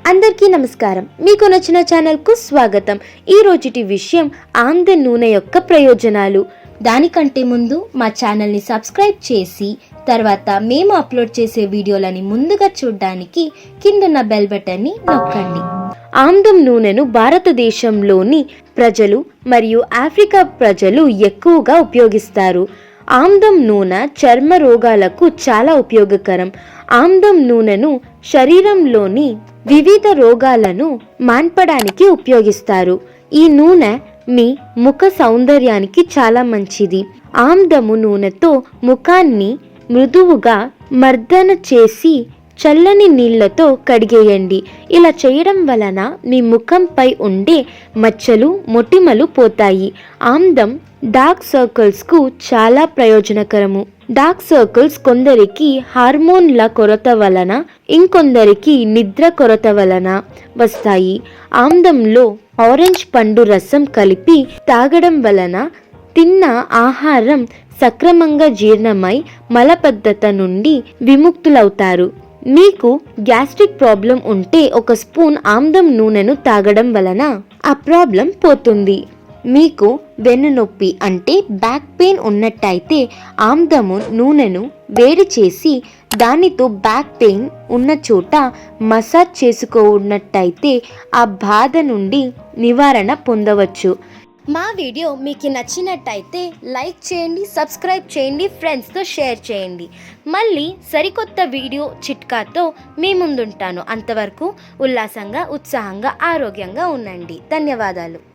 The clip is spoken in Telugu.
అందరికీ నమస్కారం. మీకు నచ్చిన ఛానల్కు స్వాగతం. ఈ రోజుటి విషయం ఆమ్ద నూనె యొక్క ప్రయోజనాలు. దానికంటే ముందు మా ఛానల్ని సబ్స్క్రైబ్ చేసి తర్వాత మేము అప్లోడ్ చేసే వీడియోలని ముందుగా చూడడానికి కిందున్న బెల్ బటన్ని నొక్కండి. ఆమ్దం నూనెను భారతదేశంలోని ప్రజలు మరియు ఆఫ్రికా ప్రజలు ఎక్కువగా ఉపయోగిస్తారు. ఆమ్దం నూనె చర్మ రోగాలకు చాలా ఉపయోగకరం. ఆమ్దం నూనెను శరీరంలోని వివిధ రోగాలను మాన్పడానికి ఉపయోగిస్తారు. ఈ నూనె మీ ముఖ సౌందర్యానికి చాలా మంచిది. ఆమ్దము నూనెతో ముఖాన్ని మృదువుగా మర్దన చేసి చల్లని నీళ్లతో కడిగేయండి. ఇలా చేయడం వలన మీ ముఖంపై ఉండే మచ్చలు మొటిమలు పోతాయి. ఆమ్దం డార్క్ సర్కిల్స్కు చాలా ప్రయోజనకరము. డార్క్ సర్కిల్స్ కొందరికి హార్మోన్ల కొరత వలన, ఇంకొందరికి నిద్ర కొరత వలన వస్తాయి. ఆమ్దంలో ఆరెంజ్ పండు రసం కలిపి తాగడం వలన తిన్న ఆహారం సక్రమంగా జీర్ణమై మలబద్ధత నుండి విముక్తులవుతారు. మీకు గ్యాస్ట్రిక్ ప్రాబ్లం ఉంటే 1 స్పూన్ ఆమ్దం నూనెను తాగడం వలన ఆ ప్రాబ్లం పోతుంది. మీకు వెన్నునొప్పి అంటే బ్యాక్ పెయిన్ ఉన్నట్టయితే ఆమ్దము నూనెను వేడి చేసి దానితో బ్యాక్ పెయిన్ ఉన్న చోట మసాజ్ చేసుకున్నట్టయితే ఆ బాధ నుండి నివారణ పొందవచ్చు. మా వీడియో మీకు నచ్చినట్టయితే లైక్ చేయండి, సబ్స్క్రైబ్ చేయండి, ఫ్రెండ్స్తో షేర్ చేయండి. మళ్ళీ సరికొత్త వీడియో చిట్కాతో మీ ముందుంటాను. అంతవరకు ఉల్లాసంగా, ఉత్సాహంగా, ఆరోగ్యంగా ఉండండి. ధన్యవాదాలు.